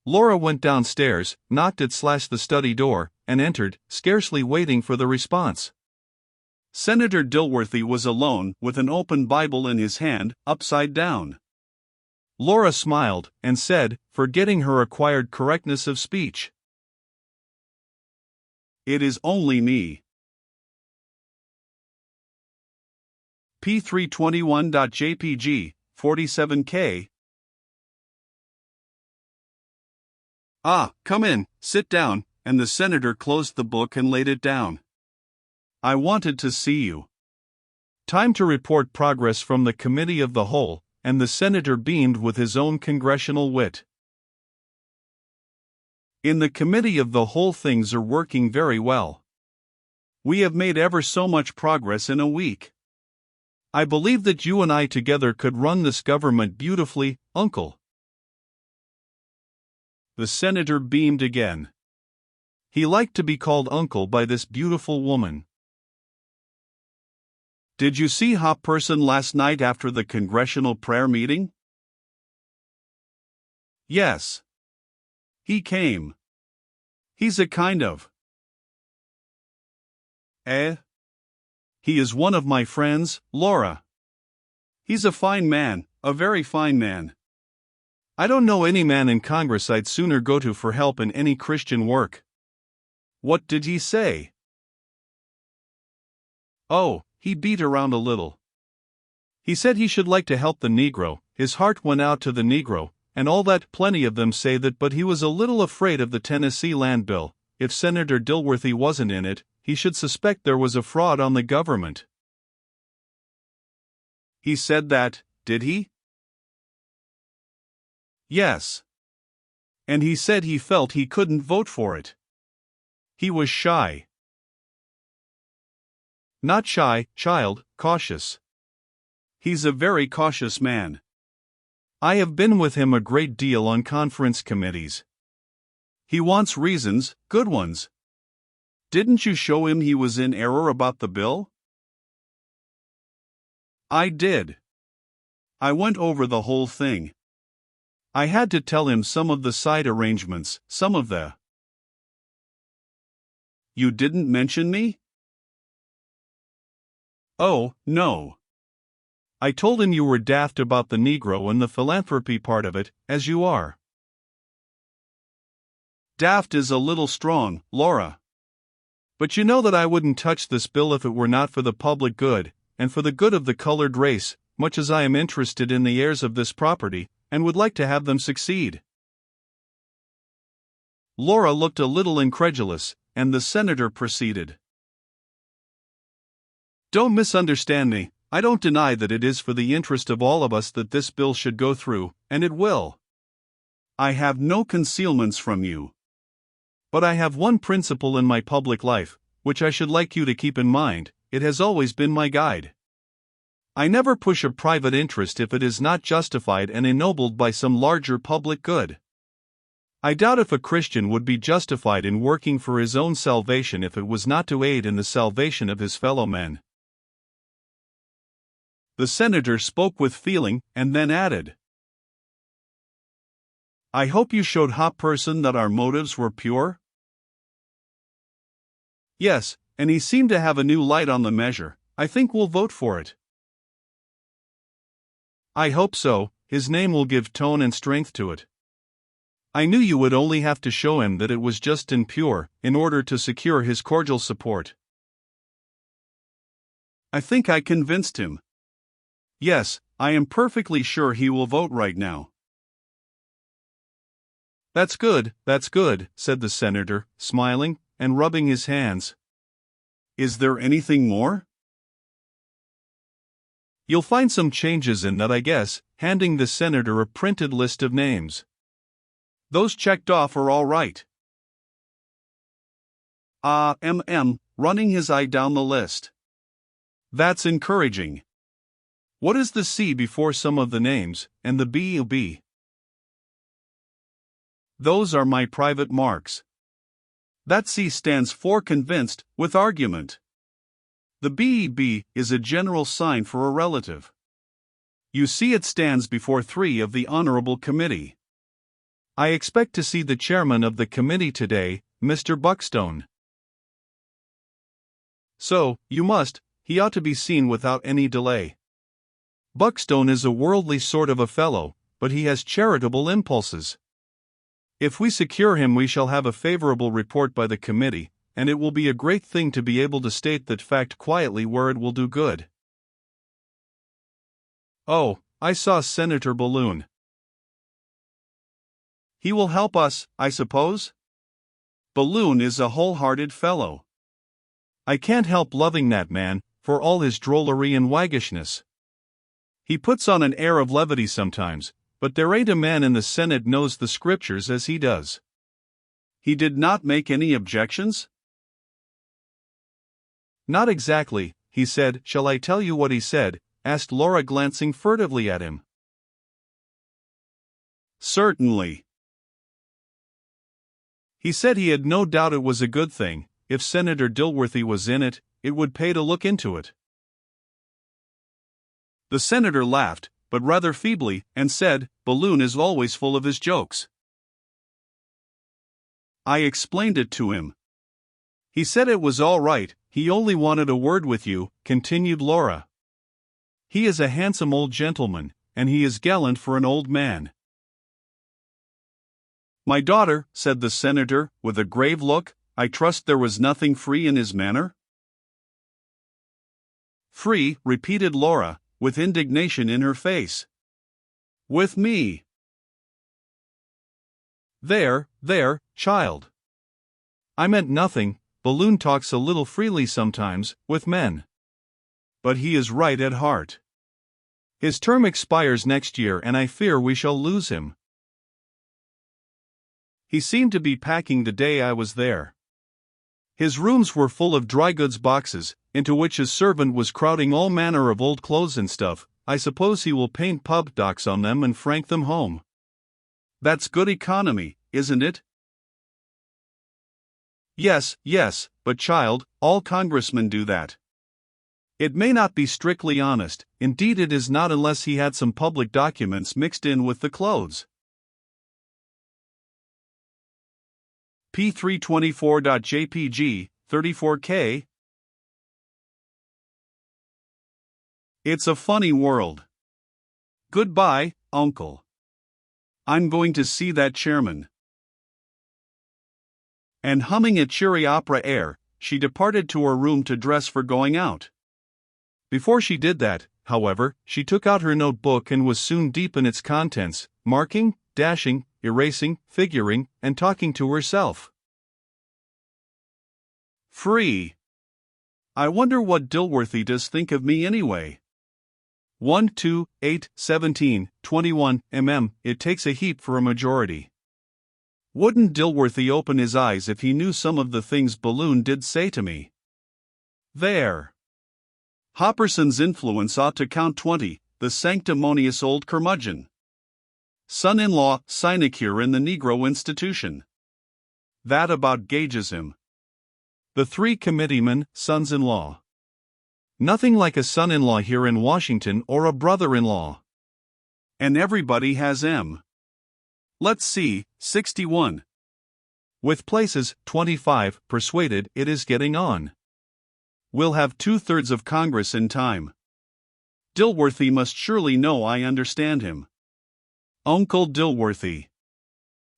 Laura went downstairs, knocked at the study door, and entered, scarcely waiting for the response. Senator Dilworthy was alone, with an open Bible in his hand, upside down. Laura smiled, and said, forgetting her acquired correctness of speech, "It is only me." P321.jpg, 47K. "Ah, come in, sit down," and the senator closed the book and laid it down. "I wanted to see you." Time to report progress from the Committee of the Whole, and the senator beamed with his own congressional wit. "In the Committee of the Whole things are working very well. We have made ever so much progress in a week. I believe that you and I together could run this government beautifully, Uncle." The senator beamed again. He liked to be called Uncle by this beautiful woman. "Did you see Hopperson last night after the congressional prayer meeting?" "Yes. He came. He's a kind of..." "Eh?" "He is one of my friends, Laura. He's a fine man, a very fine man. I don't know any man in Congress I'd sooner go to for help in any Christian work." "What did he say?" "Oh, he beat around a little. He said he should like to help the Negro, his heart went out to the Negro, and all that. Plenty of them say that, but he was a little afraid of the Tennessee Land Bill. If Senator Dilworthy wasn't in it, he should suspect there was a fraud on the government." "He said that, did he?" "Yes. And he said he felt he couldn't vote for it. He was shy." "Not shy, child, cautious. He's a very cautious man. I have been with him a great deal on conference committees. He wants reasons, good ones. Didn't you show him he was in error about the bill?" "I did. I went over the whole thing. I had to tell him some of the side arrangements, some of the..." "You didn't mention me?" "Oh, no. I told him you were daft about the Negro and the philanthropy part of it, as you are." "Daft is a little strong, Laura. But you know that I wouldn't touch this bill if it were not for the public good, and for the good of the colored race, much as I am interested in the heirs of this property, and would like to have them succeed." Laura looked a little incredulous, and the senator proceeded. "Don't misunderstand me. I don't deny that it is for the interest of all of us that this bill should go through, and it will. I have no concealments from you. But I have one principle in my public life, which I should like you to keep in mind. It has always been my guide. I never push a private interest if it is not justified and ennobled by some larger public good. I doubt if a Christian would be justified in working for his own salvation if it was not to aid in the salvation of his fellow men." The senator spoke with feeling, and then added, "I hope you showed Hopperson that our motives were pure?" "Yes, and he seemed to have a new light on the measure. I think we'll vote for it." "I hope so. His name will give tone and strength to it. I knew you would only have to show him that it was just and pure, in order to secure his cordial support." "I think I convinced him. Yes, I am perfectly sure he will vote right now." That's good," said the senator, smiling, and rubbing his hands. "Is there anything more?" "You'll find some changes in that, I guess," handing the senator a printed list of names. "Those checked off are all right." Running his eye down the list. "That's encouraging. What is the C before some of the names, and the B? "Those are my private marks. That C stands for convinced, with argument. The BEB is a general sign for a relative. You see, it stands before 3 of the Honorable Committee. I expect to see the chairman of the committee today, Mr. Buckstone. So, you must, he ought to be seen without any delay. Buckstone is a worldly sort of a fellow, but he has charitable impulses. If we secure him, we shall have a favorable report by the committee, and it will be a great thing to be able to state that fact quietly where it will do good. Oh, I saw Senator Balloon. He will help us, I suppose? Balloon is a whole-hearted fellow. I can't help loving that man, for all his drollery and waggishness. He puts on an air of levity sometimes, but there ain't a man in the Senate knows the scriptures as he does. He did not make any objections? Not exactly, he said. Shall I tell you what he said? Asked Laura, glancing furtively at him. Certainly. He said he had no doubt it was a good thing, if Senator Dilworthy was in it, it would pay to look into it. The senator laughed, but rather feebly, and said, Balloon is always full of his jokes. I explained it to him. He said it was all right, he only wanted a word with you, continued Laura. He is a handsome old gentleman, and he is gallant for an old man. My daughter, said the senator, with a grave look, I trust there was nothing free in his manner? Free, repeated Laura, with indignation in her face. With me. There, child. I meant nothing. Balloon talks a little freely sometimes, with men. But he is right at heart. His term expires next year and I fear we shall lose him. He seemed to be packing the day I was there. His rooms were full of dry goods boxes, into which his servant was crowding all manner of old clothes and stuff. I suppose he will paint pub docks on them and frank them home. That's good economy, isn't it? Yes, but child, all congressmen do that. It may not be strictly honest, indeed it is not unless he had some public documents mixed in with the clothes. P324.jpg, 34K. It's a funny world. Goodbye, Uncle. I'm going to see that chairman. And humming a cheery opera air, she departed to her room to dress for going out. Before she did that, however, she took out her notebook and was soon deep in its contents, marking, dashing, erasing, figuring, and talking to herself. Free. I wonder what Dilworthy does think of me anyway. 1, 2, 8, 17, 21 it takes a heap for a majority. Wouldn't Dilworthy open his eyes if he knew some of the things Balloon did say to me? There. Hopperson's influence ought to count 20, the sanctimonious old curmudgeon. Son-in-law, sinecure in the Negro institution. That about gauges him. The 3 committeemen, sons-in-law. Nothing like a son-in-law here in Washington or a brother-in-law. And everybody has M. Let's see, 61. With places, 25, persuaded it is getting on. We'll have 2/3 of Congress in time. Dilworthy must surely know I understand him. Uncle Dilworthy.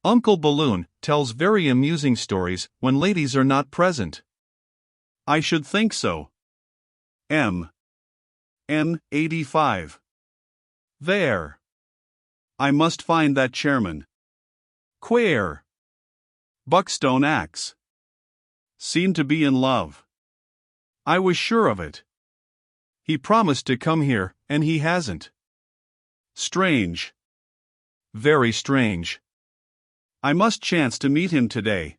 Uncle Balloon tells very amusing stories when ladies are not present. I should think so. M. 85. There. I must find that chairman. Queer. Buckstone acts. Seemed to be in love. I was sure of it. He promised to come here, and he hasn't. Strange. Very strange. I must chance to meet him today.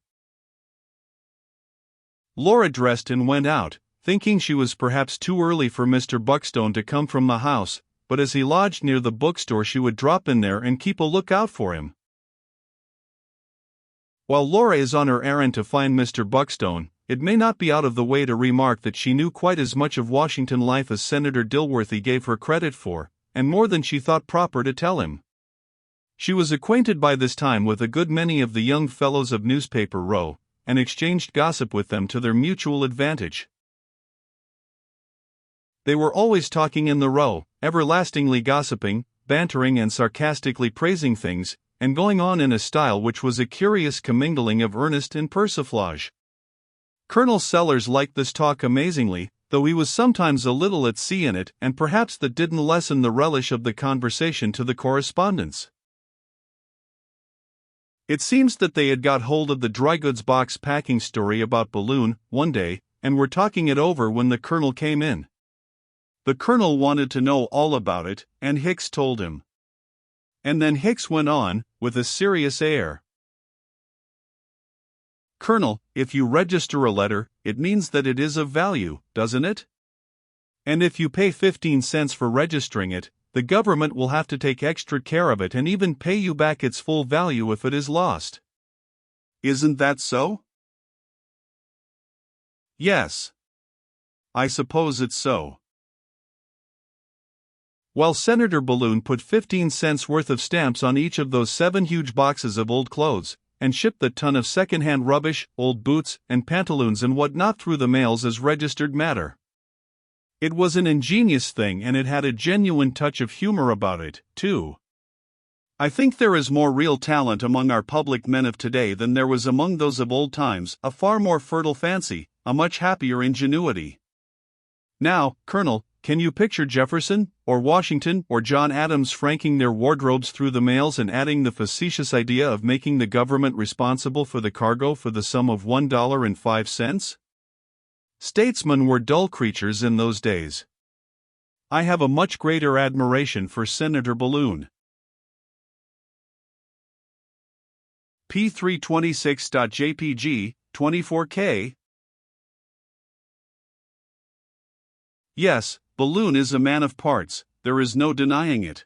Laura dressed and went out, thinking she was perhaps too early for Mr. Buckstone to come from the house, but as he lodged near the bookstore she would drop in there and keep a lookout for him. While Laura is on her errand to find Mr. Buckstone, it may not be out of the way to remark that she knew quite as much of Washington life as Senator Dilworthy gave her credit for, and more than she thought proper to tell him. She was acquainted by this time with a good many of the young fellows of Newspaper Row, and exchanged gossip with them to their mutual advantage. They were always talking in the Row, everlastingly gossiping, bantering and sarcastically praising things, and going on in a style which was a curious commingling of earnest and persiflage. Colonel Sellers liked this talk amazingly, though he was sometimes a little at sea in it, and perhaps that didn't lessen the relish of the conversation to the correspondents. It seems that they had got hold of the dry goods box packing story about Balloon, one day, and were talking it over when the Colonel came in. The Colonel wanted to know all about it, and Hicks told him. And then Hicks went on, with a serious air. "Colonel, if you register a letter, it means that it is of value, doesn't it? And if you pay 15 cents for registering it, the government will have to take extra care of it and even pay you back its full value if it is lost. Isn't that so?" "Yes. I suppose it's so." Well, Senator Balloon put 15 cents worth of stamps on each of those 7 huge boxes of old clothes, and shipped the ton of second-hand rubbish, old boots, and pantaloons and what-not through the mails as registered matter. It was an ingenious thing, and it had a genuine touch of humor about it, too. I think there is more real talent among our public men of today than there was among those of old times, a far more fertile fancy, a much happier ingenuity. Now, Colonel, can you picture Jefferson, or Washington, or John Adams franking their wardrobes through the mails and adding the facetious idea of making the government responsible for the cargo for the sum of $1.05? Statesmen were dull creatures in those days. I have a much greater admiration for Senator Balloon. P326.jpg, 24K. Yes, Balloon is a man of parts, there is no denying it.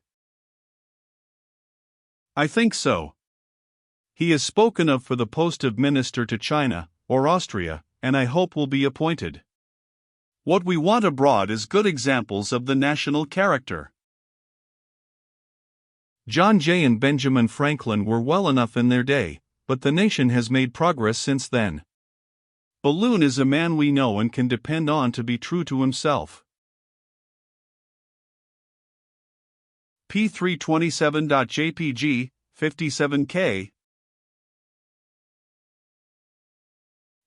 I think so. He is spoken of for the post of minister to China, or Austria, and I hope will be appointed. What we want abroad is good examples of the national character. John Jay and Benjamin Franklin were well enough in their day, but the nation has made progress since then. Balloon is a man we know and can depend on to be true to himself. P327.jpg, 57K.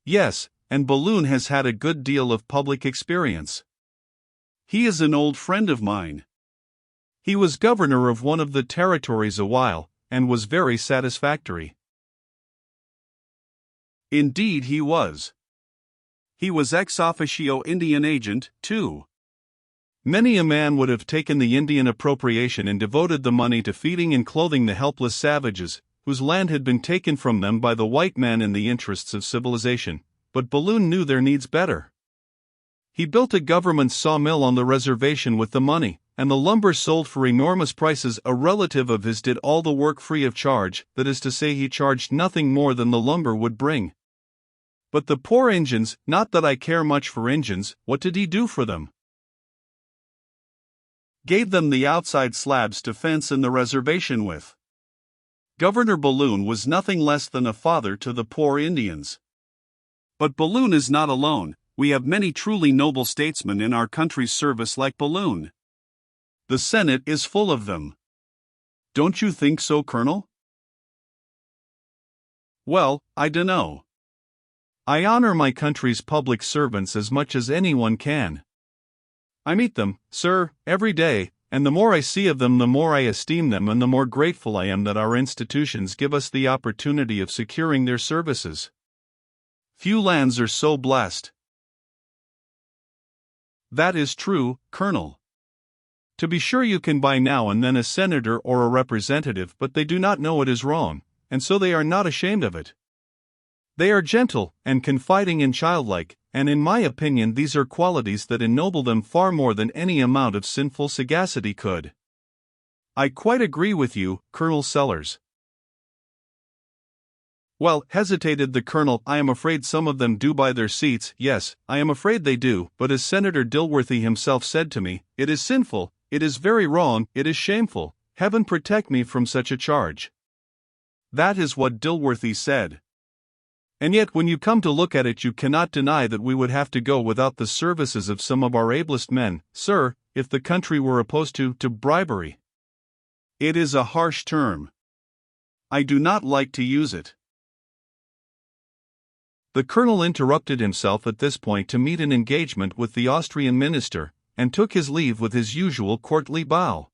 Yes, and Balloon has had a good deal of public experience. He is an old friend of mine. He was governor of one of the territories a while, and was very satisfactory. Indeed he was. He was ex officio Indian agent, too. Many a man would have taken the Indian appropriation and devoted the money to feeding and clothing the helpless savages, whose land had been taken from them by the white man in the interests of civilization, but Balloon knew their needs better. He built a government sawmill on the reservation with the money, and the lumber sold for enormous prices. A relative of his did all the work free of charge, that is to say, he charged nothing more than the lumber would bring. But the poor Injuns, not that I care much for Injuns, what did he do for them? Gave them the outside slabs to fence in the reservation with. Governor Balloon was nothing less than a father to the poor Indians. But Balloon is not alone. We have many truly noble statesmen in our country's service like Balloon. The Senate is full of them. Don't you think so, Colonel? Well, I dunno. I honor my country's public servants as much as anyone can. I meet them, sir, every day, and the more I see of them the more I esteem them and the more grateful I am that our institutions give us the opportunity of securing their services. Few lands are so blessed. That is true, Colonel. To be sure you can buy now and then a senator or a representative, but they do not know it is wrong, and so they are not ashamed of it. They are gentle, and confiding and childlike, and in my opinion these are qualities that ennoble them far more than any amount of sinful sagacity could. I quite agree with you, Colonel Sellers. Well, hesitated the Colonel, I am afraid some of them do buy their seats. Yes, I am afraid they do, but as Senator Dilworthy himself said to me, it is sinful, it is very wrong, it is shameful, Heaven protect me from such a charge. That is what Dilworthy said. And yet when you come to look at it, you cannot deny that we would have to go without the services of some of our ablest men, sir, if the country were opposed to bribery. It is a harsh term. I do not like to use it. The colonel interrupted himself at this point to meet an engagement with the Austrian minister, and took his leave with his usual courtly bow.